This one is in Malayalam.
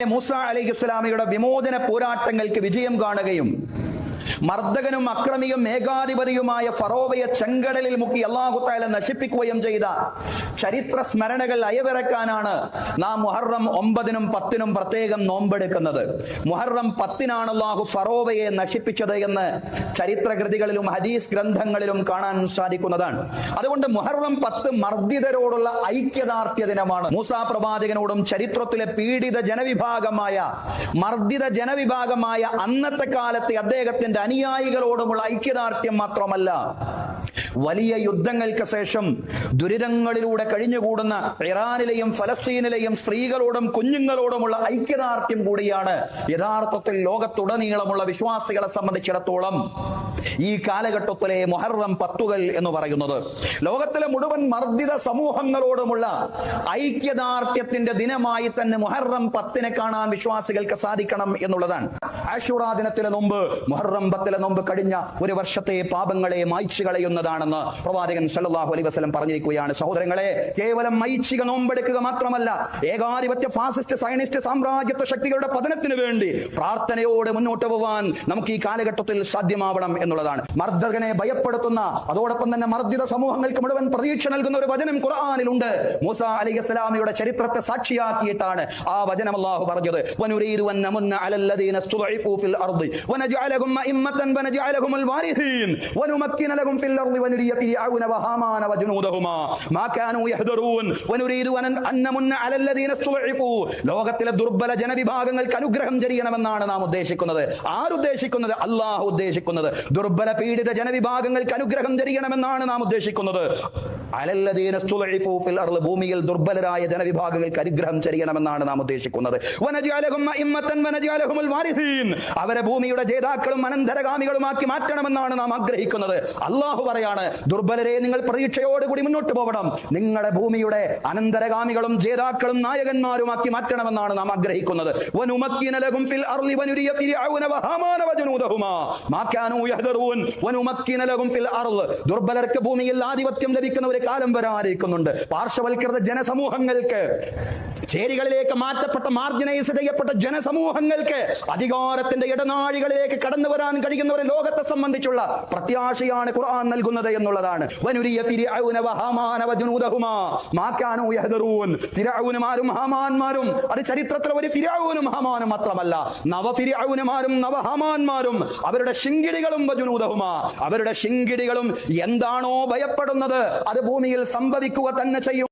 മൂസ അലൈഹിസ്സലാമയുടെ വിമോചന പോരാട്ടങ്ങൾക്ക് വിജയം കാണുകയും മർദ്ദകനും അക്രമിയും ഏകാധിപതിയുമായ ഫറോവയെ ചെങ്കടലിൽ മുക്കി അല്ലാഹു തആല നശിപ്പിക്കുകയും ചെയ്ത ചരിത്ര സ്മരണകൾ അയവിറക്കാനാണ് നാം മുഹറം 9-നും 10-നും പ്രത്യേകം നോമ്പെടുക്കുന്നത്. മുഹറം 10-നാണ് അല്ലാഹു ഫറോവയെ നശിപ്പിച്ചത് എന്ന് ചരിത്ര കൃതികളിലും ഹദീസ് ഗ്രന്ഥങ്ങളിലും കാണാൻ സാധിക്കുന്നതാണ്. അതുകൊണ്ട് മുഹറം 10 മർദ്ദിതരോടുള്ള ഐക്യദാർഢ്യ ദിനമാണ്. മൂസാ പ്രവാചകനോടും ചരിത്രത്തിലെ പീഡിത ജനവിഭാഗമായ മർദ്ദിത ജനവിഭാഗമായ അന്നത്തെ കാലത്തെ അദ്ദേഹത്തിന്റെ അനുയായികളോടുമുള്ള ഐക്യദാർഢ്യം മാത്രമല്ല, വലിയ യുദ്ധങ്ങൾക്ക് ശേഷം ദുരിതങ്ങളിലൂടെ കഴിഞ്ഞുകൂടുന്ന ഇറാനിലെയും ഫലസ്തീനിലെയും സ്ത്രീകളോടും കുഞ്ഞുങ്ങളോടുമുള്ള ഐക്യദാർഢ്യം കൂടിയാണ് യഥാർത്ഥത്തിൽ ലോകത്തുടനീളമുള്ള വിശ്വാസികളെ സംബന്ധിച്ചിടത്തോളം ഈ കാലഘട്ടത്തിലെ മുഹറം 10 എന്ന് പറയുന്നത്. ലോകത്തിലെ മുഴുവൻ മർദ്ദിത സമൂഹങ്ങളോടുമുള്ള ഐക്യദാർഢ്യത്തിന്റെ ദിനമായി തന്നെ മുഹറം 10 കാണാൻ വിശ്വാസികൾക്ക് സാധിക്കണം എന്നുള്ളതാണ്. ആശുറാ ദിനത്തിലെ നോമ്പ് മുഹറം 10 നോമ്പ് കഴിഞ്ഞ ഒരു വർഷത്തെ പാപങ്ങളെ മായ്ച്ചു കളയുന്നതാണെന്ന് പ്രവാചകൻ സല്ലല്ലാഹു അലൈഹി വസല്ലം പറഞ്ഞിരിക്കുകയാണ്. സഹോദരങ്ങളെ, കേവലം ഐച്ഛിക നോമ്പെടുക്കുക മാത്രമല്ല, ഏകാധിപത്യ ഫാസിസ്റ്റ് സയനിസ്റ്റ് സാമ്രാജ്യത്വ ശക്തികളുടെ പതനത്തിന് വേണ്ടി പ്രാർത്ഥനയോടെ മുന്നോട്ട് പോവാൻ നമുക്ക് ഈ കാലഘട്ടത്തിൽ സാധ്യമാവണം എന്നുള്ളതാണ്. മർദ്ദകനെ ഭയപ്പെടുത്തുന്ന, അതോടൊപ്പം തന്നെ മർദ്ദിത സമൂഹങ്ങൾക്ക് മുഴുവൻ പ്രതീക്ഷ നൽകുന്ന ഒരു വചനം ഖുർആനിലുണ്ട്. മൂസ അലൈഹിസ്സലാമയുടെ ചരിത്രത്തെ സാക്ഷിയാക്കിയിട്ടാണ് ആ വചനം അല്ലാഹു പറഞ്ഞത്. വനുരീദു അൻ നമുന്ന അലല്ലദീന സ്തുദഇഫു ഫിൽ അർദി വനജഅലഹും അഇമ്മതൻ വനജഅലഹുൽ വാരിഥീൻ വനുമക്കിന ലഹും ഫിൽ അർദി വനുരിയ ഫിർഔന വഹാമാന വജുനൂദഹുമാ മാ കാനൂ യഹ്ദറൂൻ വനുരീദു അൻ നമുന്ന അലല്ലദീന സ്തുദഇഫു. ലോകത്തിലെ ദുർബല ജനവിഭാഗങ്ങൾക്ക് അനുഗ്രഹം ചെയ്യണമെന്നാണ് നാം ഉദ്ദേശിക്കുന്നത്. ആരുദ്ദേശിക്കുന്നത്? അല്ലാഹു ഉദ്ദേശിക്കുന്നത്. ദുർബല പീഡിത ജനവിഭാഗങ്ങൾക്ക് അനുഗ്രഹം ചെയ്യണമെന്നാണ് നാം ഉദ്ദേശിക്കുന്നത്. അലല്ലദീന സ്തുദഇഫു ഫിൽ അർദി, ഭൂമിയിൽ ദുർബലരായ ജനവിഭാഗങ്ങൾക്ക് അനുഗ്രഹം ചെയ്യണമെന്നാണ് നാം ഉദ്ദേശിക്കുന്നത്. വനജഅലഹും അഇമ്മതൻ വനജഅലഹുൽ വാരിഥീൻ, അവരെ ഭൂമിയുടെ ജേതാക്കളും അനന്തരഗാമികളുമാക്കി മാറ്റണമെന്നാണ് നാം ആഗ്രഹിക്കുന്നത്. അല്ലാഹു പറയാണ്, ദുർബലരെ നിങ്ങൾ പ്രതീക്ഷയോടുകൂടി മുന്നോട്ട് പോകണം, നിങ്ങളുടെ ഭൂമിയുടെ അനന്തരഗാമികളും ജേതാക്കളും നായകന്മാരുമാക്കി മാറ്റണമെന്നാണ് നാം ആഗ്രഹിക്കുന്നത്. വനുമക്കിന ലഹും ഫിൽ അർദി വനുരിയ ഫിർഔന വഹാമാന വജുനൂദഹുമാ മാ കാനൂ യഹ്ദറൂൻ വനുമക്കിന ലഹും ഫിൽ അർദി. ദുർബലർക്ക് ഭൂമിയിൽ ആധിപത്യം ലഭിക്കുന്ന ഒരു കാലം വരാനിരിക്കുന്നുണ്ട്. പാർശ്വവൽകൃത ജനസമൂഹങ്ങൾക്ക്, ചേരികളിലേക്ക് മാറ്റപ്പെട്ട മാർജിനൈസ് ചെയ്യപ്പെട്ട ജനസമൂഹങ്ങൾക്ക് അധികാരത്തിന്റെ ഇടനാഴികളിലേക്ക് കടന്നു വരാൻ കഴിയുന്ന ഒരു ലോകത്തെ സംബന്ധിച്ചുള്ള പ്രത്യാശയാണ് ഖുർആൻ നൽകുന്നത് എന്നുള്ളതാണ്. വനുരിയ ഫിർഔന വഹാമാന വജുനൂദഹുമാ മാ കാനൂ യഹ്ദറൂൻ. ഫിർഔനുമാരും ഹാമാന്മാരും, അത് ചരിത്രത്തിലെ ഒരു ഫിർഔനും ഹാമാനും മാത്രമല്ല, നവ ഫിർഔനുമാരും നവ ഹാമാന്മാരും അവരുടെ ശിങ്കിടികളും വജുനൂദഹുമാ, അവരുടെ ശിങ്കിടികളും എന്താണോ ഭയപ്പെടുന്നത് അത് ഭൂമിയിൽ സംഭവിക്കുക തന്നെ ചെയ്യും.